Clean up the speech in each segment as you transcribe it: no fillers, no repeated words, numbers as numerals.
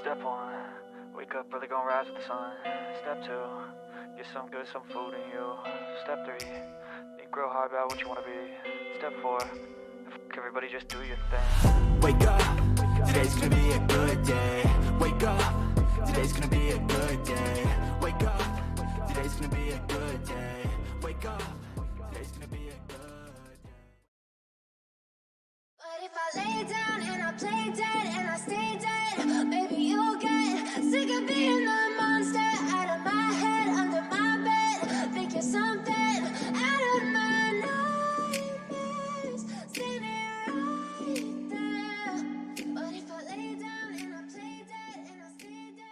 Step 1, wake up early, gonna rise with the sun. Step 2, get some good, some food in you. Step 3, think real hard about what you wanna be. Step 4, everybody just do your thing. Wake up, today's gonna be a good day. Wake up, today's gonna be a good day. Wake up, today's gonna be a good day. Wake up, today's gonna be a good day. But if I lay down and I play dead and I stay dead, maybe you'll get sick of being the monster out of my head, under my bed. Think you're something out of my nightmares, standing right there. But if I lay down and I play dead and I stay dead.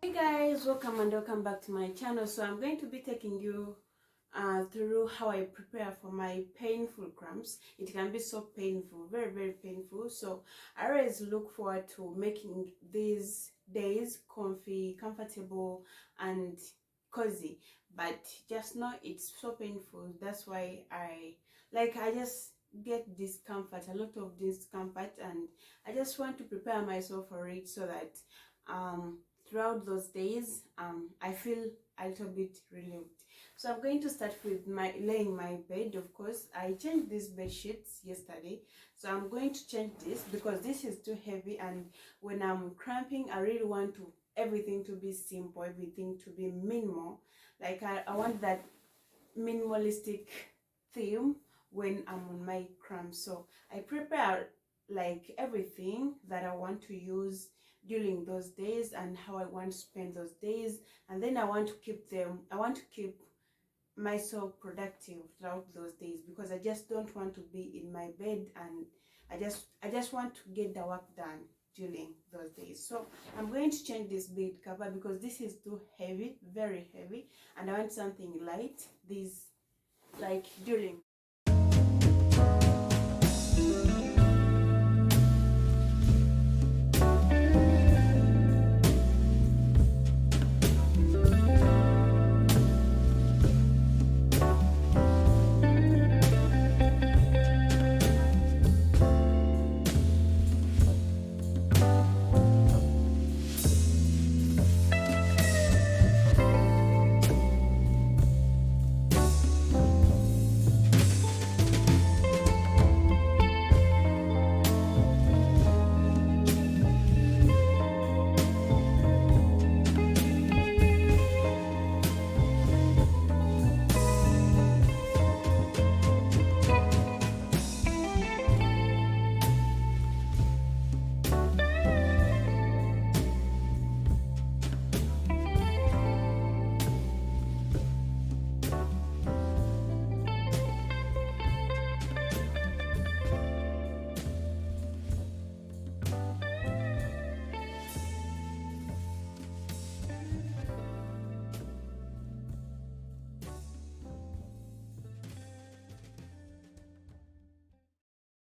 Hey guys, welcome back to my channel. So I'm going to be taking you through how I prepare for my painful cramps. It can be so painful, very painful. So I always look forward to making these days comfortable and cozy, but just know it's so painful. That's why I just get discomfort, a lot of discomfort, and I just want to prepare myself for it so that throughout those days I feel a little bit relieved. So I'm going to start with laying my bed. Of course, I changed these bed sheets yesterday, so I'm going to change this because this is too heavy, and when I'm cramping I really want everything to be simple, everything to be minimal. Like I want that minimalistic theme when I'm on my cramps. So I prepare like everything that I want to use during those days and how I want to spend those days, and then I want to keep myself productive throughout those days, because I just don't want to be in my bed, and I just want to get the work done during those days. So I'm going to change this bed cover because this is too heavy, very heavy, and I want something light. This like during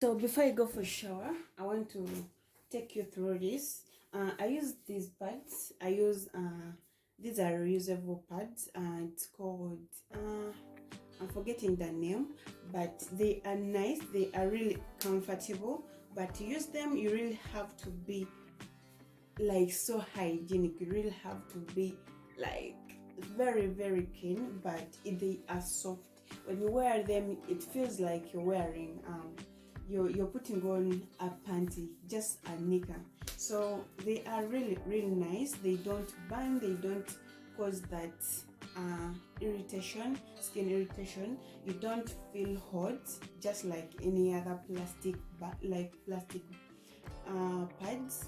So before I go for shower, I want to take you through this. I use these pads. These are reusable pads. It's called, I'm forgetting the name, but they are nice. They are really comfortable. But to use them, you really have to be like so hygienic. You really have to be like very clean. But they are soft. When you wear them, it feels like you're wearing you're putting on a panty, just a knicker. So they are really nice. They don't burn, they don't cause that skin irritation. You don't feel hot, just like any other plastic pads.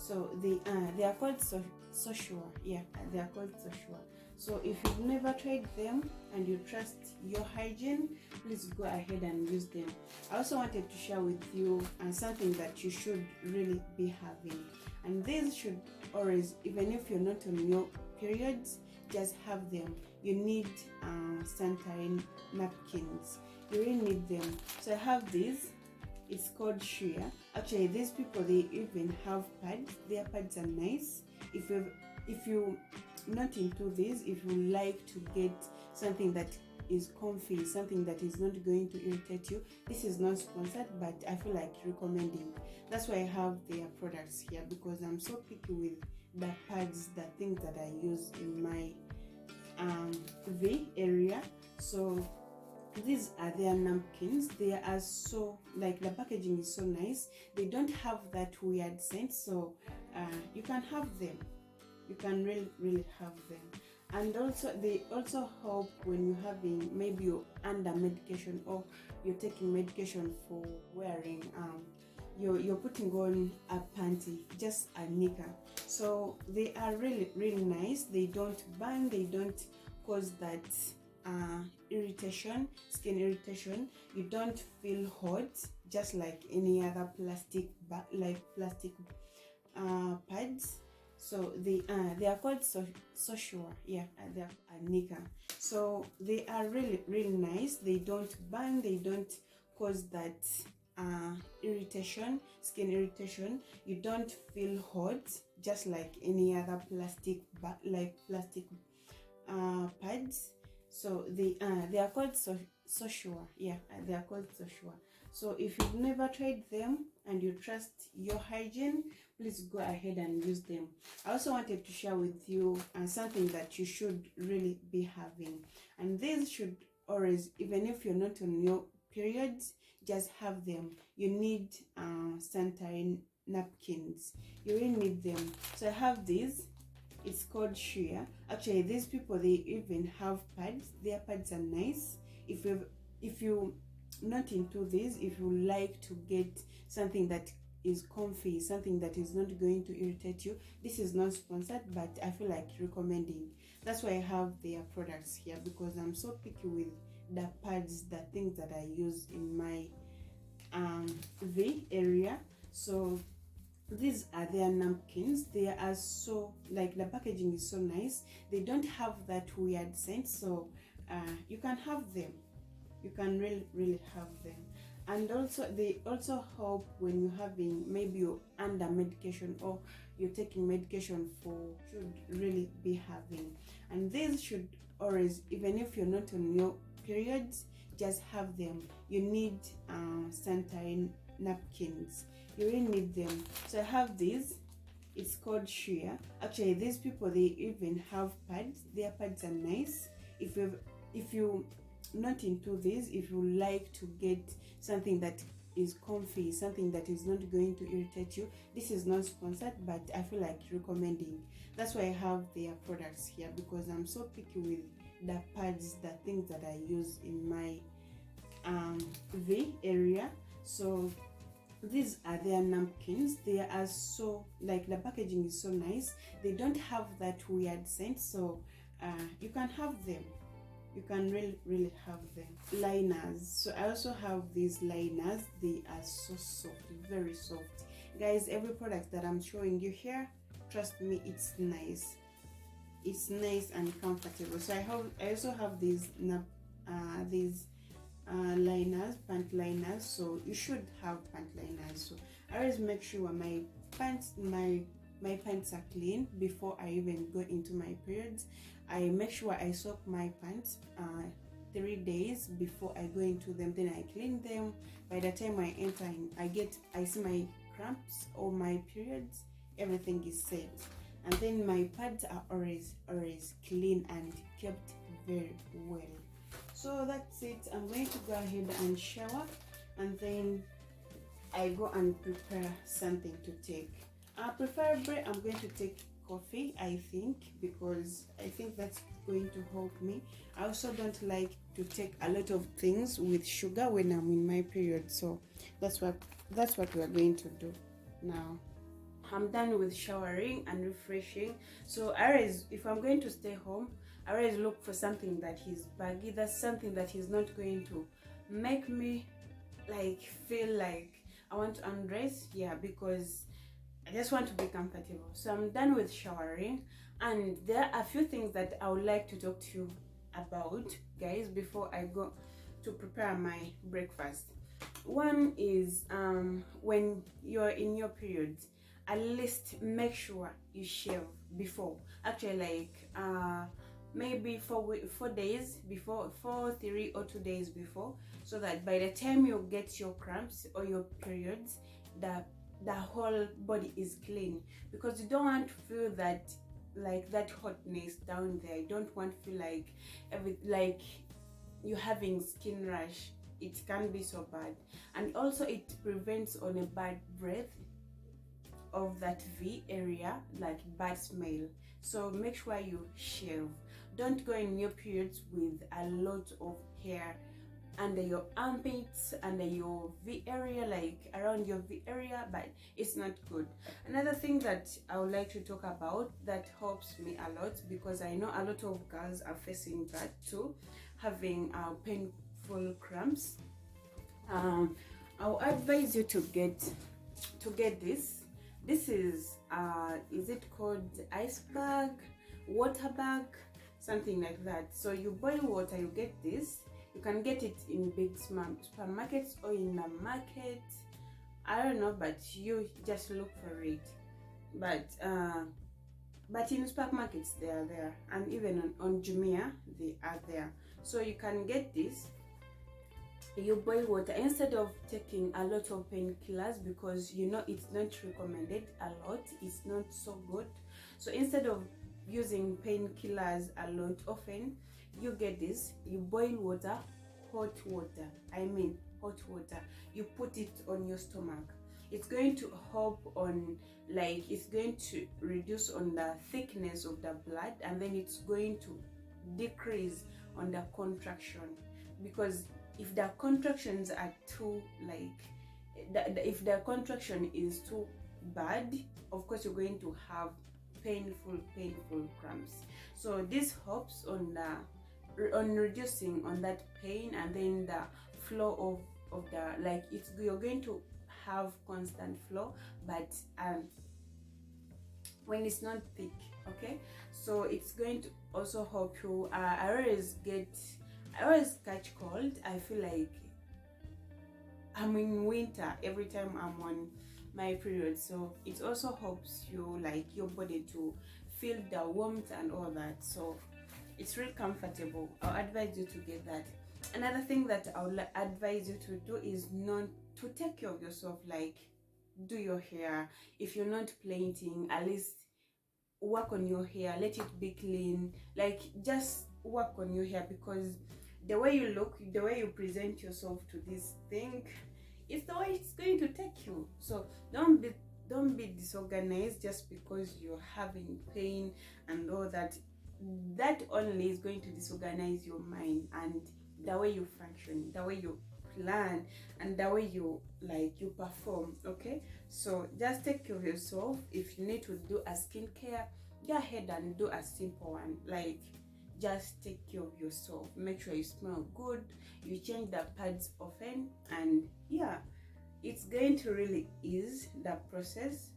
So they are called social. Yeah, they are called social. So if you've never tried them and you trust your hygiene, please go ahead and use them. I also wanted to share with you something that you should really be having, and these should always, even if you're not on your periods, just have them. You need sanitary napkins. You really need them. So I have these. It's called sheer. Actually, these people, they even have pads. Their pads are nice. If you not into this, if you like to get something that is comfy, something that is not going to irritate you, this is not sponsored, but I feel like recommending. That's why I have their products here, because I'm so picky with the pads, the things that I use in my V area. So these are their napkins. They are so, like, the packaging is so nice. They don't have that weird scent, so you can have them. You can really have them. And also they also help when you're having, maybe you're under medication or you're taking medication for wearing you're putting on a panty, just a knicker. So they are really nice. They don't burn, they don't cause that irritation, skin irritation. You don't feel hot, just like any other plastic pads. So they are called social. Yeah, they're a knicker. So they are really nice. They don't burn, they don't cause that irritation, skin irritation. You don't feel hot, just like any other plastic pads. So they are called social. Yeah, they are called social. So if you've never tried them and you trust your hygiene, please go ahead and use them. I also wanted to share with you something that you should really be having, and these should always, even if you're not on your periods, just have them. You need sanitary napkins. You really need them. So I have these. It's called sheer. Actually, these people, they even have pads. Their pads are nice. If you not into this, if you like to get something that is comfy, something that is not going to irritate you, this is not sponsored, but I feel like recommending. That's why I have their products here, because I'm so picky with the pads, the things that I use in my V area. So these are their napkins. They are so, like, the packaging is so nice. They don't have that weird scent, so you can have them. You can really have them. And also they also help when you're having, maybe you're under medication or you're taking medication for, should really be having. And these should always, even if you're not on your periods, just have them. You need sanitary napkins. You really need them. So I have these. It's called sheer. Actually, these people, they even have pads. Their pads are nice. If you not into this, if you like to get something that is comfy, something that is not going to irritate you, this is not sponsored, but I feel like recommending. That's why I have their products here, because I'm so picky with the pads, the things that I use in my V area. So these are their napkins. They are so, like, the packaging is so nice. They don't have that weird scent, so you can have them. You can really have them. Liners. So I also have these liners. They are so soft, very soft. Guys, every product that I'm showing you here, trust me, it's nice. It's nice and comfortable. So I also have these liners, pant liners. So you should have pant liners. So I always make sure my pants are clean before I even go into my periods. I make sure I soak my pants 3 days before I go into them. Then I clean them. By the time I enter in, I see my cramps or my periods, everything is set. And then my pads are always clean and kept very well. So that's it. I'm going to go ahead and shower, and then I go and prepare something to take. Preferably I'm going to take coffee, I think, because I think that's going to help me. I also don't like to take a lot of things with sugar when I'm in my period, so that's what we are going to do now. I'm done with showering and refreshing. So I always, if I'm going to stay home, I always look for something that is baggy, that's something that is not going to make me like feel like I want to undress, yeah, because I just want to be comfortable. So I'm done with showering, and there are a few things that I would like to talk to you about, guys, before I go to prepare my breakfast. One is when you're in your periods, at least make sure you shave before. Actually, like maybe 4 days before, 3 or 2 days before, so that by the time you get your cramps or your periods, the whole body is clean, because you don't want to feel that like that hotness down there. You don't want to feel like you're having skin rash. It can be so bad, and also it prevents on a bad breath of that V area, like bad smell. So make sure you shave. Don't go in your periods with a lot of hair under your armpits, under your V area, like around your V area, but it's not good. Another thing that I would like to talk about that helps me a lot, because I know a lot of girls are facing that too, having painful cramps. I'll advise you to get this. This is it called ice bag, water bag, something like that. So you boil water, you get this. You can get it in big supermarkets or in the market. I don't know, but you just look for it. But in supermarkets they are there, and even on Jumia they are there. So you can get this. You boil water instead of taking a lot of painkillers, because you know it's not recommended a lot. It's not so good. So instead of using painkillers a lot often, you get this. You boil water, hot water, you put it on your stomach. It's going to help on, like, it's going to reduce on the thickness of the blood, and then it's going to decrease on the contraction, because if the contractions are too, like, if the contraction is too bad, of course you're going to have painful cramps. So this helps on reducing on that pain, and then the flow of the, like, you're going to have constant flow, but when it's not thick, okay? So it's going to also help you. I always catch cold. I feel like I'm in winter every time I'm on my period. So it also helps you, like, your body to feel the warmth and all that. So it's really comfortable. I'll advise you to get that. Another thing that I would advise you to do is not to take care of yourself, like do your hair. If you're not painting, at least work on your hair, let it be clean, like just work on your hair, because the way you look, the way you present yourself to this thing, it's the way it's going to take you. So don't be disorganized just because you're having pain and all that. That only is going to disorganize your mind and the way you function, the way you plan, and the way you perform. Okay, so just take care of yourself. If you need to do a skincare, go ahead and do a simple one. Like, just take care of yourself. Make sure you smell good, you change the pads often, and yeah, it's going to really ease the process.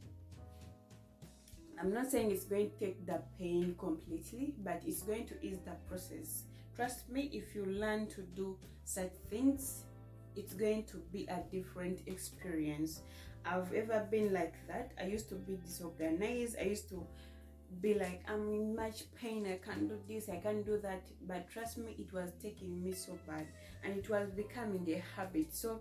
I'm not saying it's going to take the pain completely, but it's going to ease the process. Trust me, if you learn to do such things, it's going to be a different experience. I've ever been like that. I used to be disorganized. I used to be like, I'm in much pain, I can't do this, I can't do that. But trust me, it was taking me so bad, and it was becoming a habit. So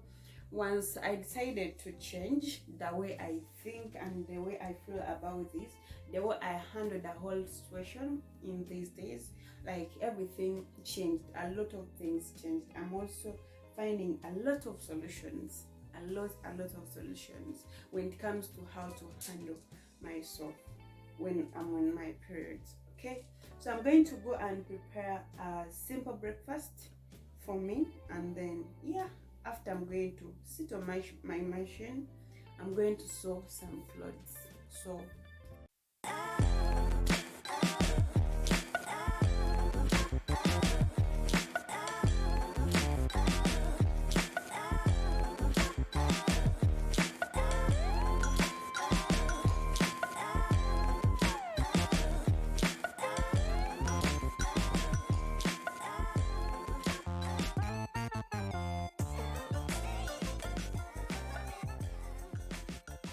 once I decided to change the way I think and the way I feel about this, the way I handle the whole situation in these days, like, everything changed. A lot of things changed. I'm also finding a lot of solutions, a lot of solutions when it comes to how to handle myself when I'm on my periods. Okay, so I'm going to go and prepare a simple breakfast for me, and then yeah, after I'm going to sit on my machine. I'm going to sew some clothes. So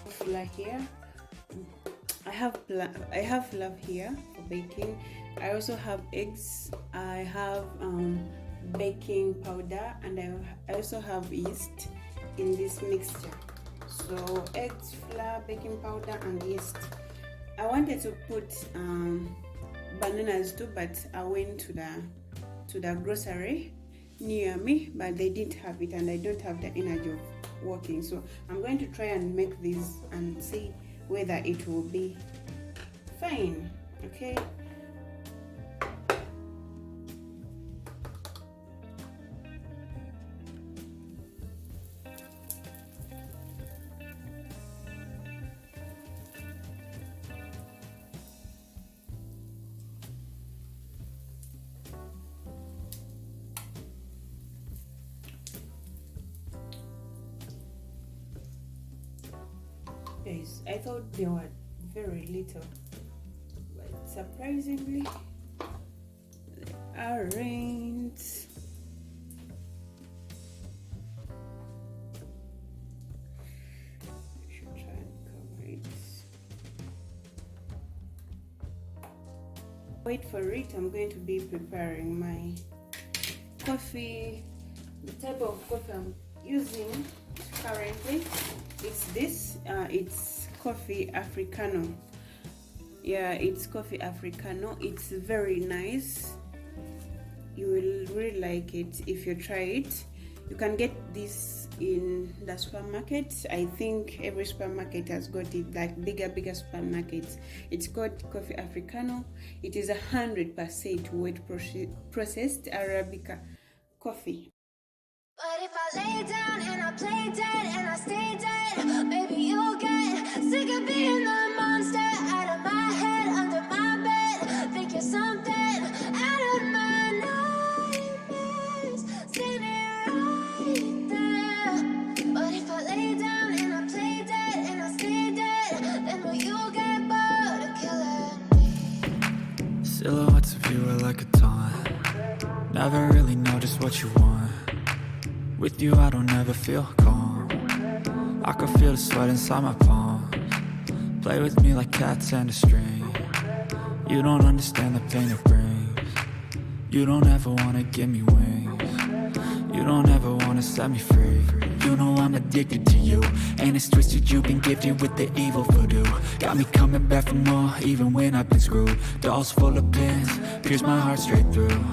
flour here. I have flour here for baking. I also have eggs. I have baking powder, and I also have yeast in this mixture. So eggs, flour, baking powder, and yeast. I wanted to put bananas too, but I went to the grocery near me, but they didn't have it, and I don't have the energy of working. So I'm going to try and make this and see whether it will be fine. Okay. Guys, I thought they were very little, but surprisingly they aren't. I should try and cover it. Wait for it. I'm going to be preparing my coffee. The type of coffee I'm using currently, it's this. It's coffee africano. Yeah, it's coffee africano. It's very nice. You will really like it if you try it. You can get this in the supermarket. I think every supermarket has got it, like bigger supermarkets. It's called coffee africano. It is 100% wet processed Arabica coffee. But if I lay down and I play dead and I stay dead, maybe you'll get sick of being the monster out of my head, under my bed. Think you're something out of my nightmares, standing right there. But if I lay down and I play dead and I stay dead, then will you get bored of killing me? Silhouettes of you are like a taunt. Never really know just what you want. With you I don't ever feel calm. I can feel the sweat inside my palms. Play with me like cats and a string. You don't understand the pain it brings. You don't ever wanna give me wings. You don't ever wanna set me free. You know I'm addicted to you, and it's twisted, you've been gifted with the evil voodoo. Got me coming back for more, even when I've been screwed. Dolls full of pins, pierce my heart straight through.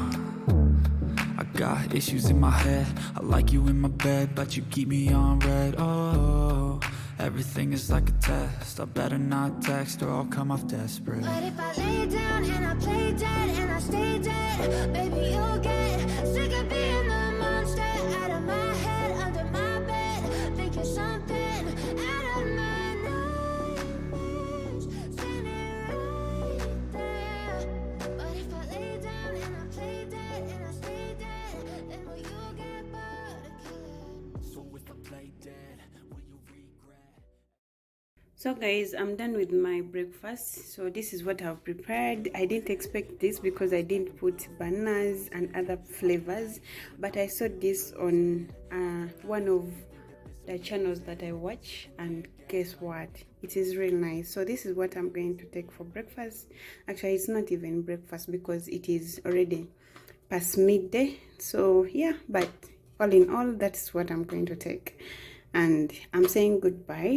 Got issues in my head, I like you in my bed, but you keep me on red. Oh, everything is like a test. I better not text or I'll come off desperate. But if I lay down and I play dead and I stay dead, baby you'll get sick of being the monster out of my head, under my bed. Think you're something out of my nightmares, standing right there. But if I lay down and I play dead and I stay dead, then will you get bored of killing me? So if I play dead, will you regret? So guys, I'm done with my breakfast. So this is what I've prepared. I didn't expect this because I didn't put bananas and other flavors, but I saw this on one of the channels that I watch, and guess what, it is really nice. So this is what I'm going to take for breakfast. Actually, it's not even breakfast because it is already past midday. So yeah, but all in all, that's what I'm going to take, and I'm saying goodbye.